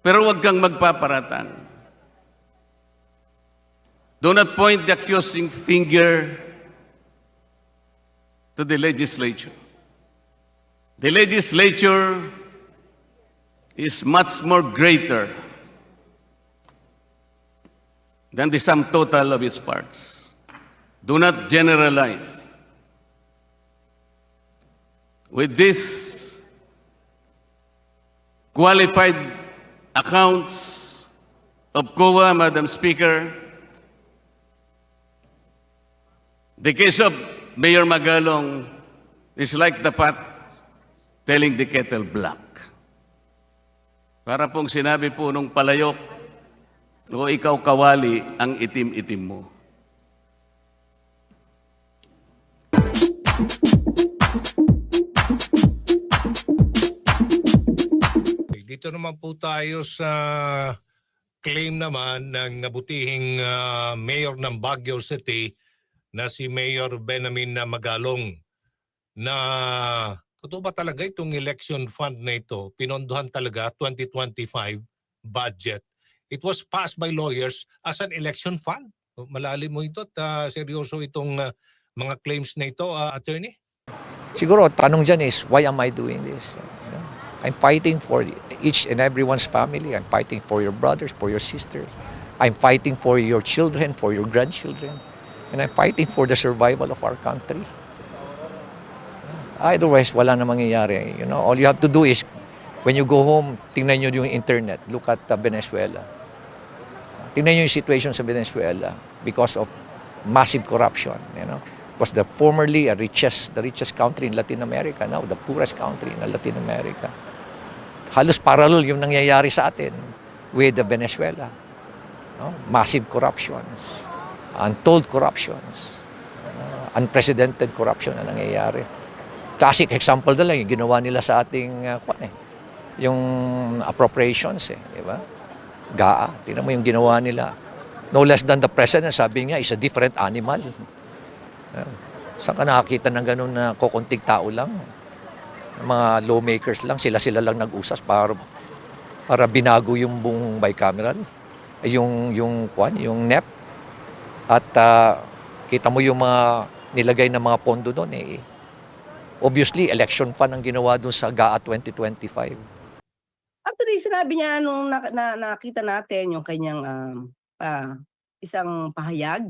Pero huwag kang magpaparatang. Do not point the accusing finger to the legislature. The legislature is much more greater than the sum total of its parts. Do not generalize. With this qualified accounts of COA, Madam Speaker, the case of Mayor Magalong is like the pot telling the kettle black. Para pong sinabi po nung palayok, o ikaw kawali, ang itim-itim mo. Dito naman po tayo sa claim naman ng nabutihing mayor ng Baguio City na si Mayor Benamin Magalong na totoo ba talaga itong election fund na ito, pinondohan talaga 2025 budget. It was passed by lawyers as an election fund. Malalim mo ito at seryoso itong mga claims na ito, attorney? Siguro, tanong dyan is, why am I doing this? You know, I'm fighting for each and everyone's family. I'm fighting for your brothers, for your sisters. I'm fighting for your children, for your grandchildren. And I'm fighting for the survival of our country. Otherwise, wala na mangyayari. You know, all you have to do is, when you go home, tingnan nyo yung internet. Look at Venezuela. Tingnan nyo yung situation sa Venezuela because of massive corruption. You know, it was the formerly the richest country in Latin America, now the poorest country in Latin America. Halos parallel yung nangyayari sa atin with Venezuela. No? Massive corruptions, untold corruptions, unprecedented corruption na nangyayari. Classic example na lang yung ginawa nila sa ating yung appropriations, di ba? GAA, tingnan mo yung ginawa nila. No less than the president, sabi niya, is a different animal. Saan ka nakakita ng ganun na kukunting tao lang? Mga lawmakers lang, sila lang nag-usas para binago yung buong bicameral, yung NEP. At kita mo yung mga nilagay na mga pondo doon, obviously, election fund ang ginawa doon sa GAA 2025. Actually, sinabi niya nung nakita natin yung kanyang isang pahayag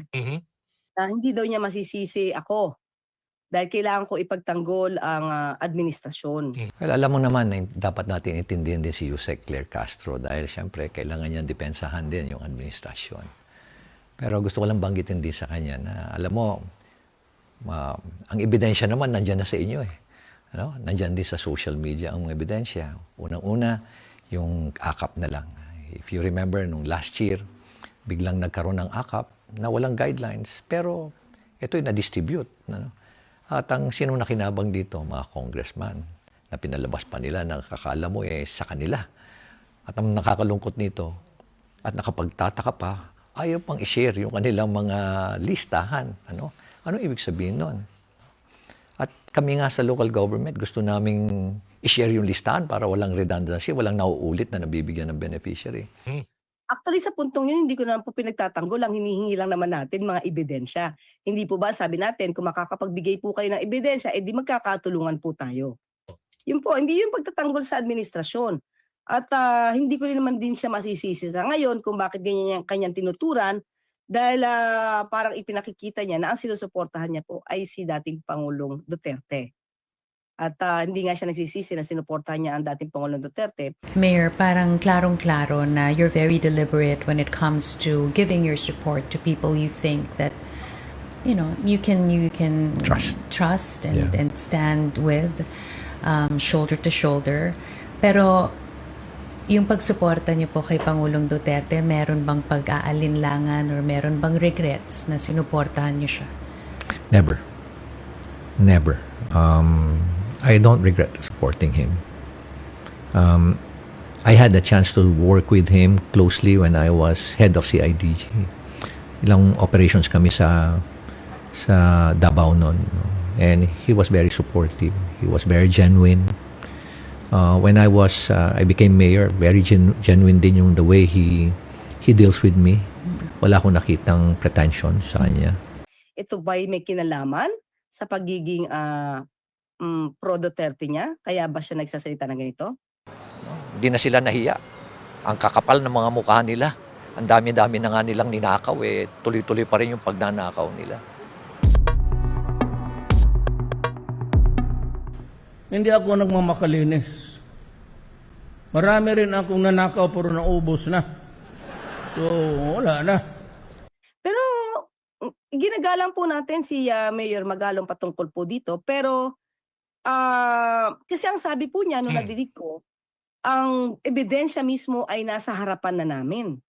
na hindi daw niya masisisi ako dahil kailangan ko ipagtanggol ang administrasyon. Well, alam mo naman na dapat natin intindihan din si Yusek Claire Castro dahil siyempre kailangan niya depensahan din yung administrasyon. Pero gusto ko lang banggitin din sa kanya na alam mo, ang ebidensya naman nandyan na sa inyo Ano? Nandyan din sa social media ang mga ebidensya. Unang-una, yung AKAP na lang. If you remember, nung last year, biglang nagkaroon ng AKAP na walang guidelines, pero ito'y na-distribute. Ano? At ang sino nakinabang dito? Mga congressman na pinalabas pa nila na kakala mo sa kanila. At ang nakakalungkot nito, at nakapagtataka pa, ayaw pang i-share yung kanilang mga listahan. Ano ibig sabihin nun? At kami nga sa local government, gusto naming i-share yung listahan para walang redundancy, walang nauulit na nabibigyan ng beneficiary. Actually, sa puntong yun, hindi ko naman po pinagtatanggol. Ang hinihingi lang naman natin mga ebidensya. Hindi po ba, sabi natin, kung makakapagbigay po kayo ng ebidensya, di magkakatulungan po tayo. Yun po, hindi yung pagtatanggol sa administrasyon. At hindi ko rin naman din siya masisisi sa ngayon kung bakit ganyan yung kanyang tinuturan dahil parang ipinakikita niya na ang sinusuportahan niya po ay si dating Pangulong Duterte. At hindi nga siya nagsisisi na sinuportahan niya ang dating Pangulong Duterte. Mayor, parang klarong-klaro na you're very deliberate when it comes to giving your support to people you think that you can trust and stand with shoulder to shoulder. Pero yung pagsuporta niyo po kay Pangulong Duterte, meron bang pag-aalinlangan or meron bang regrets na sinuportahan niyo siya? Never. I don't regret supporting him. I had the chance to work with him closely when I was head of CIDG. Ilang operations kami sa Davao noon. And he was very supportive. He was very genuine. When I became mayor, very genuine din yung the way he deals with me. Wala akong nakitang pretension sa kanya. Ito ba'y may kinalaman sa pagiging pro Duterte niya? Kaya ba siya nagsasalita ng ganito? Hindi na sila nahiya. Ang kakapal ng mga mukha nila. Ang dami-dami na nga nilang ninakaw, tuloy-tuloy pa rin yung pagnanakaw nila. Hindi ako nagmamakalinis. Marami rin akong nanakaw pero naubos na. So, wala na. Pero ginagalang po natin si Mayor Magalong patungkol po dito. Pero kasi ang sabi po niya nung nadinig ko, ang ebidensya mismo ay nasa harapan na namin.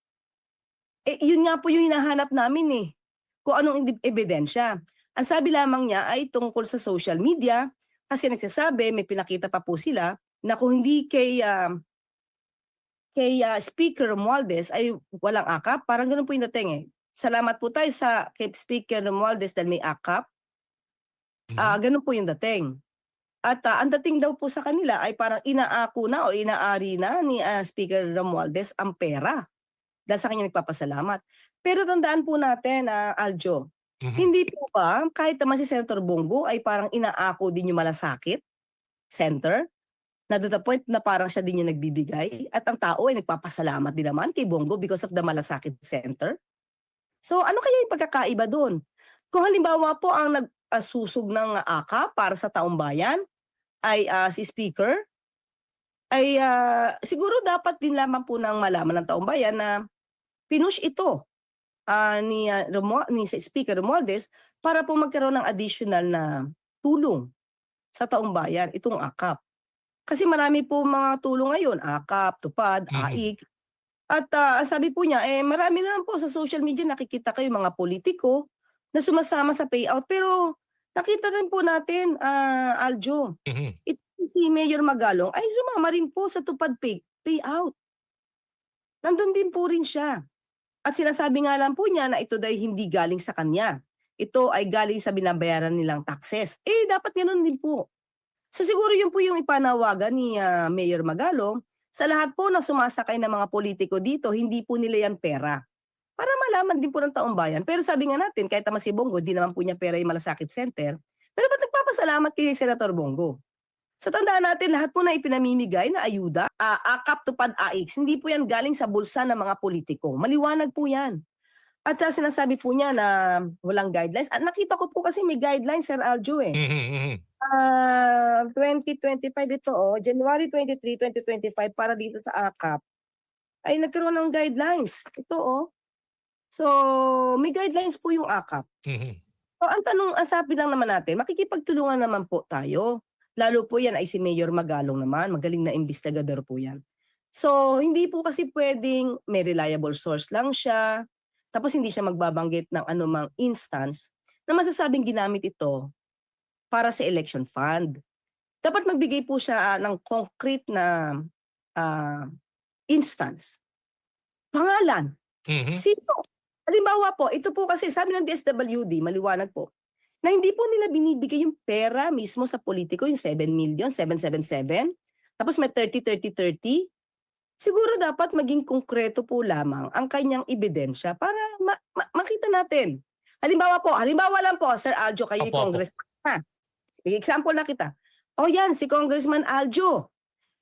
Yun nga po yung hinahanap namin kung anong ebidensya. Ang sabi lamang niya ay tungkol sa social media kasi nagsasabi, may pinakita pa po sila na kung hindi kay Speaker Romualdez ay walang akap. Parang ganun po yung dating Salamat po tayo kay Speaker Romualdez dahil may akap. Ganun po yung dating. At ang dating daw po sa kanila ay parang inaako na o inaari na ni Speaker Romualdez ang pera. Dahil sa kanya nagpapasalamat. Pero tandaan po natin, Aljo, hindi po ba kahit naman si Senator Bongo ay parang inaako din yung malasakit center? Na to the point na parang siya din yung nagbibigay at ang tao ay nagpapasalamat din naman kay Bongo because of the malasakit center. So ano kaya yung pagkakaiba doon? Kung halimbawa po ang nagsusog ng AKA para sa taong bayan ay si Speaker, ay siguro dapat din lamang po ng malaman ng taong bayan na pinush ito ni Speaker Romualdez para po magkaroon ng additional na tulong sa taong bayan, itong AKAP. Kasi marami po mga tulong ngayon, AKAP, TUPAD, AIK. At sabi po niya, marami na po sa social media nakikita kayo mga politiko na sumasama sa payout. Pero nakita rin po natin, Aljo, si Mayor Magalong ay sumama rin po sa TUPAD payout. Nandun din po rin siya. At sinasabi nga lang po niya na ito dahil hindi galing sa kanya. Ito ay galing sa binabayaran nilang taxes. Dapat ganoon din po. So siguro yun po yung ipanawagan ni Mayor Magalong sa lahat po na sumasakay ng mga politiko dito, hindi po nila yan pera. Para malaman din po ng taong bayan. Pero sabi nga natin, kahit naman si Bongo, di naman po niya pera yung malasakit center. Pero ba't nagpapasalamat kay Senator Bongo? So tandaan natin, lahat po na ipinamimigay na ayuda, AKAP, TUPAD, AIX, hindi po yan galing sa bulsa ng mga politiko. Maliwanag po yan. At sinasabi po niya na walang guidelines. At nakita ko po kasi may guidelines, Sir Aljo 2025 ito, January 23, 2025 para dito sa AKAP ay nagkaroon ng guidelines. Ito So may guidelines po yung AKAP. So ang sabi lang naman natin, makikipagtulungan naman po tayo. Lalo po yan ay si Mayor Magalong naman, magaling na investigador po yan. So hindi po kasi pwedeng may reliable source lang siya, tapos hindi siya magbabanggit ng anumang instance na masasabing ginamit ito para sa election fund. Dapat magbigay po siya ng concrete na instance. Pangalan. Sino? Halimbawa po, ito po kasi sabi ng DSWD, maliwanag po, na hindi po nila binibigay yung pera mismo sa politiko, yung 7 million, 777, tapos may 30-30-30. Siguro dapat maging konkreto po lamang ang kanyang ebidensya para makita natin. Halimbawa lang po, Sir Aljo, kayo yung congressman. Example na kita. Yan, si Congressman Aljo.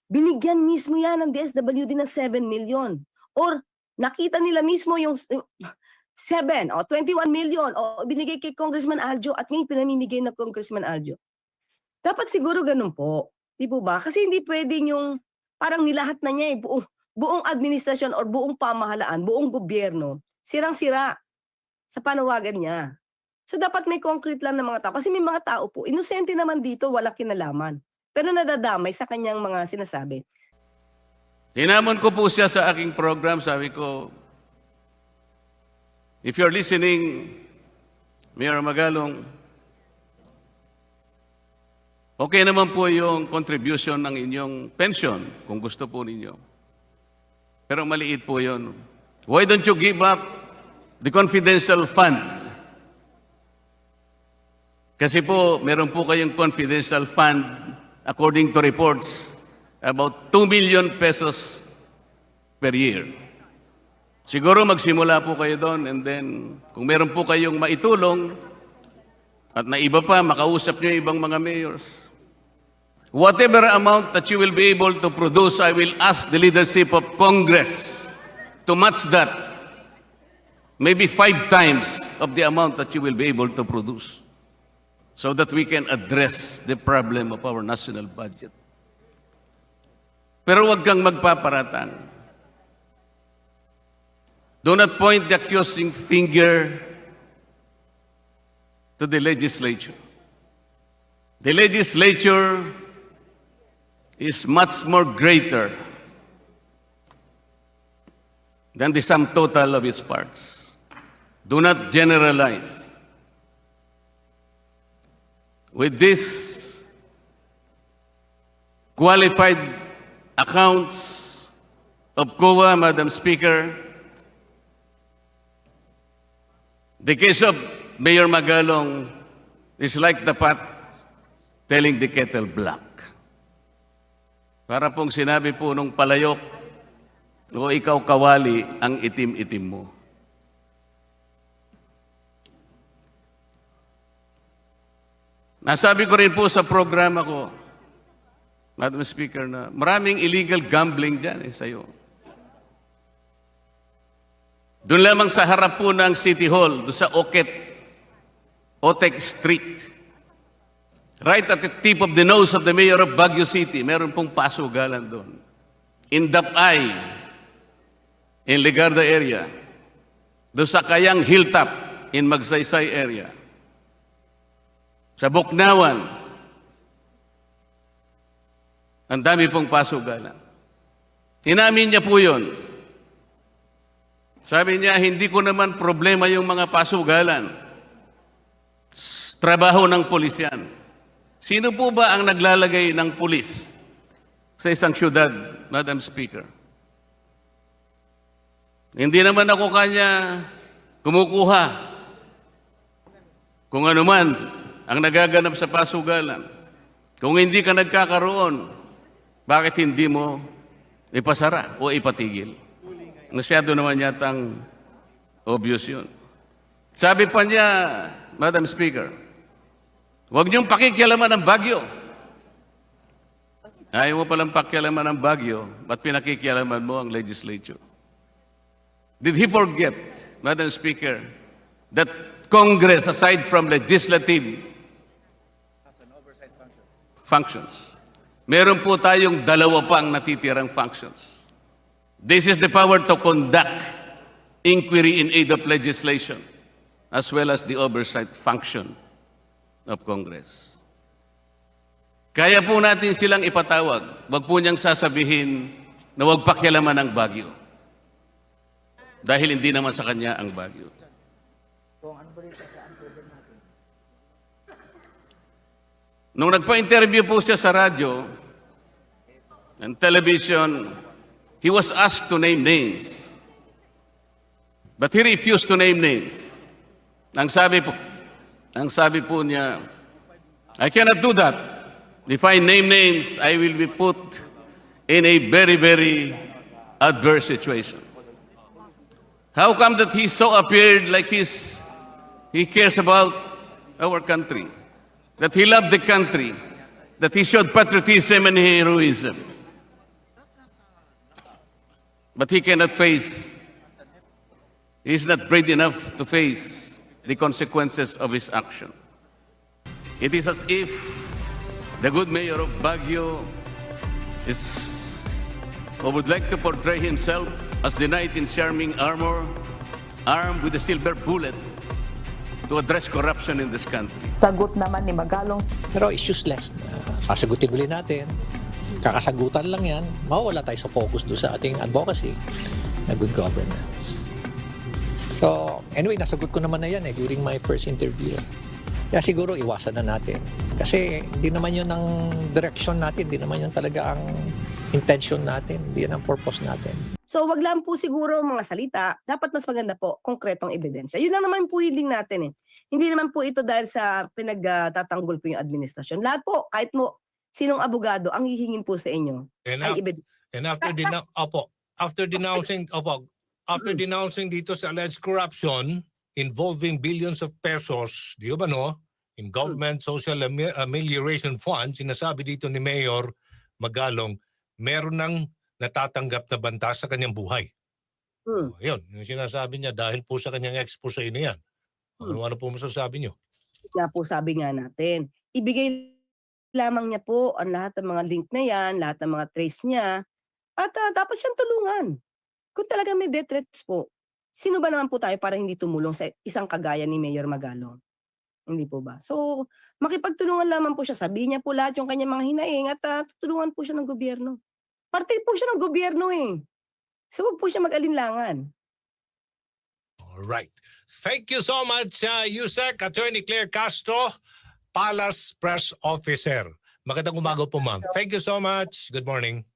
Binigyan mismo yan ng DSWD ng 7 million. Or nakita nila mismo yung 7 o 21 million o binigay kay Congressman Aljo at ngayon pinamimigay ng Congressman Aljo. Dapat siguro ganun po. Di po ba? Kasi hindi pwedeng yung parang nilahat na niya buong administrasyon or buong pamahalaan, buong gobyerno, sirang-sira sa panawagan niya. So dapat may concrete lang ng mga tao. Kasi may mga tao po, inosente naman dito, walang kinalaman. Pero nadadamay sa kanyang mga sinasabi. Hinamon ko po siya sa aking program, sabi ko, if you're listening, Mayor Magalong, okay naman po yung contribution ng inyong pension, kung gusto po ninyo. Pero maliit po yun. Why don't you give up the confidential fund? Kasi po, meron po kayong confidential fund according to reports about 2 million pesos per year. Siguro magsimula po kayo doon and then kung meron po kayong maitulong at na iba pa, makausap nyo yung ibang mga mayors. Whatever amount that you will be able to produce, I will ask the leadership of Congress to match that. Maybe 5 times of the amount that you will be able to produce so that we can address the problem of our national budget. Pero huwag kang magpaparatang. Do not point the accusing finger to the legislature. The legislature is much more greater than the sum total of its parts. Do not generalize. With this qualified accounts of COA, Madam Speaker, the case of Mayor Magalong is like the pot telling the kettle black. Para pong sinabi po nung palayok, o ikaw kawali, ang itim-itim mo. Nasabi ko rin po sa programa ko, Madam Speaker, na maraming illegal gambling dyan sa'yo. Doon lamang sa harap po ng City Hall, doon sa Otek Street, right at the tip of the nose of the mayor of Baguio City, meron pong pasugalan doon. In Dapay, in Ligarda area, doon sa Kayang Hilltop, in Magsaysay area, sa Buknawan, ang dami pong pasugalan. Inamin niya po yun. Sabi niya, hindi ko naman problema yung mga pasugalan. Trabaho ng pulis yan. Sino po ba ang naglalagay ng pulis sa isang syudad, Madam Speaker? Hindi naman ako kanya kumukuha kung ano man ang nagaganap sa pasugalan. Kung hindi ka nagkakaroon, bakit hindi mo ipasara o ipatigil? Masyado naman yatang obvious yun. Sabi pa niya, Madam Speaker, huwag niyong pakikialaman ng Baguio. Ayaw mo palang pakialaman ng Baguio, ba't pinakikialaman mo ang legislature? Did he forget, Madam Speaker, that Congress, aside from legislative functions, meron po tayong dalawa pang natitirang functions. This is the power to conduct inquiry in aid of legislation, as well as the oversight function of Congress. Kaya po natin silang ipatawag. Wag po niyang sasabihin na wag pakialaman ang Baguio. Dahil hindi naman sa kanya ang Baguio. Nung nagpa-interview po siya sa radyo and television, he was asked to name names. But he refused to name names. Ang sabi po niya, I cannot do that. If I name names, I will be put in a very, very adverse situation. How come that he so appeared like he cares about our country? That he loved the country, that he showed patriotism and heroism. But he cannot face, he is not brave enough to face the consequences of his action. It is as if the good mayor of Baguio would like to portray himself as the knight in shining armor, armed with a silver bullet, to address corruption in this country. Sagot naman ni Magalong. Pero it's useless. Sasagutin ulit natin. Kakasagutan lang yan. Mawawala tayo sa focus doon sa ating advocacy na good governance. So, anyway, nasagot ko naman na yan during my first interview. Kaya siguro iwasan na natin. Kasi hindi naman yun ang direction natin. Hindi naman yun talaga ang intention natin. Hindi yun ang purpose natin. So wag lang po siguro mga salita, dapat mas maganda po konkretong ebidensya. Yun lang naman po hiling natin eh. Hindi naman po ito dahil sa pinagtatanggol po yung administrasyon. Lahat po, kahit mo Sinong abogado ang hihingin po sa inyo? And, Ay, af- and after denouncing dito sa alleged corruption involving billions of pesos, di ba no? In government social amelioration fund, sinasabi dito ni Mayor Magalong, meron ng natatanggap na banta sa kanyang buhay. Hmm. Yun, yung sinasabi niya dahil po sa kanyang expose na yan. Ano po masasabi niyo? Nga po sabi nga natin, ibigay lamang niya po ang lahat ng mga link na yan, lahat ng mga trace niya, at dapat siyang tulungan. Kung talaga may death threats po, sino ba naman po tayo para hindi tumulong sa isang kagaya ni Mayor Magalong? Hindi po ba? So, makipagtulungan lamang po siya. Sabihin niya po lahat yung kanyang mga hinaing at tutulungan po siya ng gobyerno. Parte po siya ng gobyerno eh. So, huwag po siya mag-alinlangan. Alright. Thank you so much, Yusek, Attorney Claire Castro, Palace Press Officer. Magandang umaga po, ma'am. Thank you so much. Good morning.